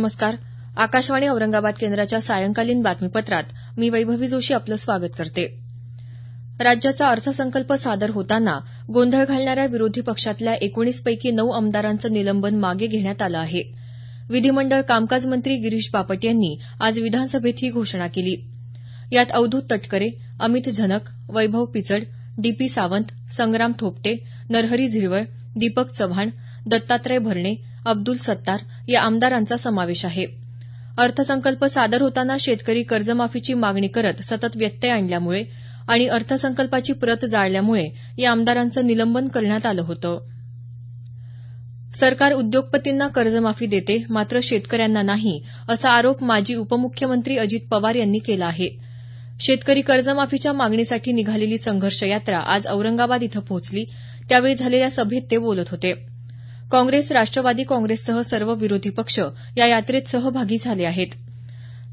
नमस्कार. आकाशवाणी औरंगाबाद केंद्राच्या सायंकालीन बातमीपत्रात मी वैभवी जोशी आपलं स्वागत करते. राज्याचा अर्थसंकल्प सादर होताना गोंधळ घालणाऱ्या विरोधी पक्षातल्या 19 पैकी 9 आमदारांचं निलंबन मागे घेण्यात आलं आहे. विधिमंडळ कामकाज मंत्री गिरीश बापट यांनी आज विधानसभेत ही घोषणा केली. यात अवधूत तटकरे, अमित झनक, वैभव पिचड, डी.पी. सावंत, संग्राम थोपटे, नरहरी झिरवळ, दीपक चव्हाण, दत्तात्रय भरणे, अब्दुल सत्तार या आमदारांचा समावेश आहे. अर्थसंकल्प सादर होताना शेतकरी कर्जमाफीची मागणी करत सतत व्यत्यय आणल्यामुळे आणि अर्थसंकल्पाची प्रत जाळल्यामुळे या आमदारांचं निलंबन करण्यात आलं होतं. सरकार उद्योगपतींना कर्जमाफी देते मात्र शेतकऱ्यांना नाही, असा आरोप माजी उपमुख्यमंत्री अजित पवार यांनी केला आहे. शेतकरी कर्जमाफीच्या मागणीसाठी निघालेली संघर्ष यात्रा आज औरंगाबाद इथं पोहोचली. त्यावेळी झालेल्या सभेत ते बोलत होते. काँग्रेस, राष्ट्रवादी काँग्रेससह सर्व विरोधी पक्ष या यात्रेत सहभागी झाले आहेत.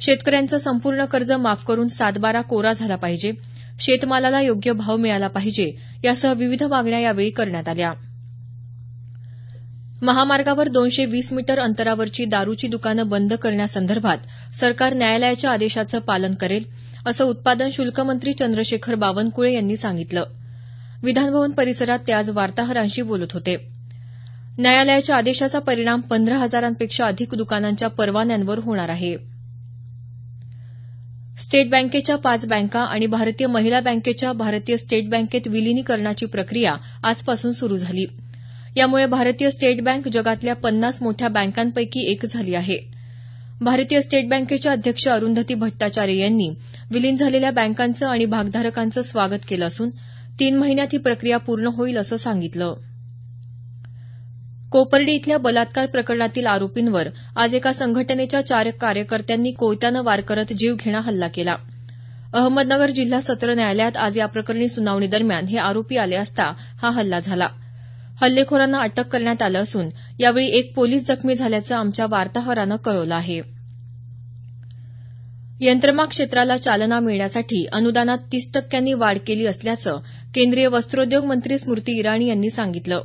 शेतकऱ्यांचं संपूर्ण कर्ज माफ करून 7/12 कोरा झाला पाहिजे, शेतमालाला योग्य भाव मिळाला पाहिजे यासह विविध मागण्या यावेळी करण्यात आल्या. महामार्गावर 220 मीटर अंतरावरची दारूची दुकानं बंद करण्यासंदर्भात सरकार न्यायालयाच्या आदेशाचं पालन करेल, असं उत्पादन शुल्क मंत्री चंद्रशेखर बावनकुळे यांनी सांगितलं. विधानभवन परिसरात ते आज वार्ताहरांशी बोलत होते. न्यायालयाच्या आदेशाचा परिणाम 15,000पेक्षा अधिक दुकानांच्या परवान्यांवर होणार आहे. स्टेट बँकेच्या 5 बँका आणि भारतीय महिला बँकेच्या भारतीय स्टेट बँकेत विलीनीकरणाची प्रक्रिया आजपासून सुरू झाली. यामुळे भारतीय स्टेट बँक जगातल्या 50 मोठ्या बँकांपैकी एक झाली आहे. भारतीय स्टेट बँकेच्या अध्यक्ष अरुंधती भट्टाचार्य यांनी विलीन झालेल्या बँकांचं आणि भागधारकांचं स्वागत केलं असून 3 महिन्यात ही प्रक्रिया पूर्ण होईल असं सांगितलं. कोपर्डी इथल्या बलात्कार प्रकरणातील आरोपींवर आज एका संघटनेच्या 4 कार्यकर्त्यांनी कोयत्यानं वार करत जीवघेणा हल्ला केला. अहमदनगर जिल्हा सत्र न्यायालयात आज या प्रकरणी सुनावणी दरम्यान हे आरोपी आले असता हा हल्ला झाला. हल्लेखोरांना अटक करण्यात आलं असून यावेळी एक पोलीस जखमी झाल्याचं आमच्या वार्ताहरानं कळवलं आहे. यंत्रमाग क्षेत्राला चालना मिळण्यासाठी अनुदानात 30% वाढ केली असल्याचं केंद्रीय वस्त्रोद्योग मंत्री स्मृती इराणी यांनी सांगितलं.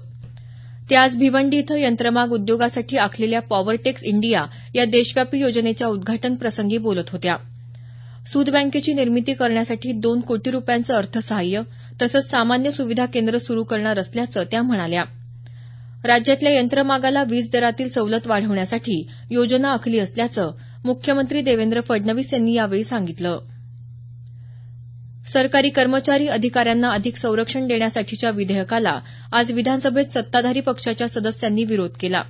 ते आज भिवंडी इथं यंत्रमाग उद्योगासाठी आखलेल्या पॉवरटेक्स इंडिया या देशव्यापी योजनेच्या उद्घाटन प्रसंगी बोलत होत्या. सूत बँकेची निर्मिती करण्यासाठी 2 कोटी रुपयांचं अर्थसहाय्य तसंच सामान्य सुविधा केंद्र सुरू करणार असल्याचं त्या म्हणाल्या. राज्यातल्या यंत्रमागाला वीज दरातील सवलत वाढवण्यासाठी योजना आखली असल्याचं मुख्यमंत्री देवेंद्र फडणवीस यांनी यावेळी सांगितलं. सरकारी कर्मचारी अधिकाऱ्यांना अधिक संरक्षण देण्यासाठीच्या विधेयकाला आज विधानसभेत सत्ताधारी पक्षाच्या सदस्यांनी विरोध केला.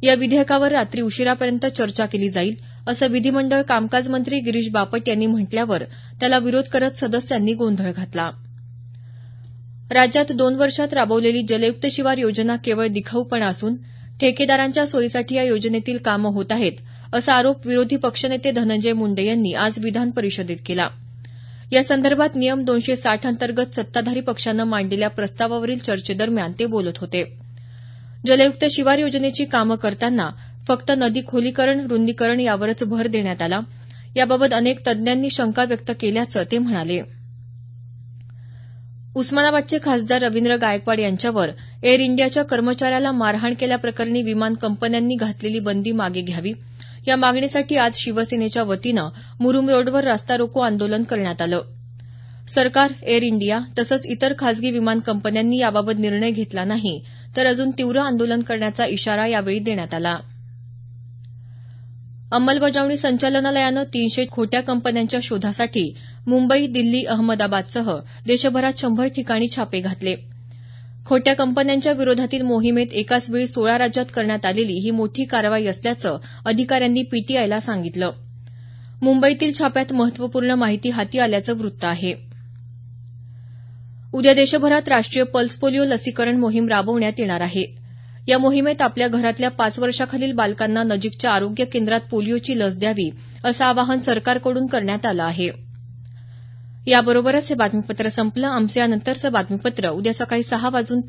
या विधेयकावर रात्री उशिरापर्यंत चर्चा केली जाईल असं विधिमंडळ कामकाज मंत्री गिरीश बापट यांनी म्हटल्यावर त्याला विरोध करत सदस्यांनी गोंधळ घातला. राज्यात 2 वर्षात राबवलेली जलयुक्त शिवार योजना केवळ दिखाऊपणा असून ठेकेदारांच्या सोयीसाठी या योजनेतील कामं होत आहेत, असा आरोप विरोधी पक्षनेते धनंजय मुंडे यांनी आज विधान परिषदेत केला. या संदर्भात नियम 260 अंतर्गत सत्ताधारी पक्षानं मांडलेल्या प्रस्तावावरील चर्चेदरम्यान ते बोलत होते. जलयुक्त शिवार योजनेची कामं करताना फक्त नदी खोलीकरण, रुंदीकरण यावरच भर देण्यात आला. याबाबत अनेक तज्ज्ञांनी शंका व्यक्त केल्याचं ते म्हणाले. उस्मानाबादचे खासदार रवींद्र गायकवाड यांच्यावर एअर इंडियाच्या कर्मचाऱ्याला मारहाण केल्याप्रकरणी विमान कंपन्यांनी घातलेली बंदी मागे घ्यावी या मागणीसाठी आज शिवसेनेच्या वतीनं मुरुम रोडवर रास्ता रोको आंदोलन करण्यात आलं. सरकार, एअर इंडिया तसंच इतर खासगी विमान कंपन्यांनी याबाबत निर्णय घेतला नाही तर अजून तीव्र आंदोलन करण्याचा इशारा यावेळी देण्यात आला. अंमलबजावणी संचालनालयानं 300 खोट्या कंपन्यांच्या शोधासाठी मुंबई, दिल्ली, अहमदाबादसह देशभरात 100 ठिकाणी छापे घातले. खोट्या कंपन्यांच्या विरोधातील मोहिमेत एकाच वेळी 16 राज्यात करण्यात आलेली ही मोठी कारवाई असल्याचं अधिकाऱ्यांनी पीटीआयला सांगितलं. मुंबईतील छाप्यात महत्त्वपूर्ण माहिती हाती आल्याचं वृत्त आहे. उद्या देशभरात राष्ट्रीय पल्स पोलिओ लसीकरण मोहीम राबवण्यात येणार आहे. या मोहिमेत आपल्या घरातल्या 5 वर्षाखालील बालकांना नजीकच्या आरोग्य केंद्रात पोलिओची लस द्यावी असं आवाहन सरकारकडून करण्यात आलं आहे. याबरोबरच हे बातमीपत्र संपलं. आमचं यानंतरचं बातमीपत्र उद्या सकाळी 6:50 वाजून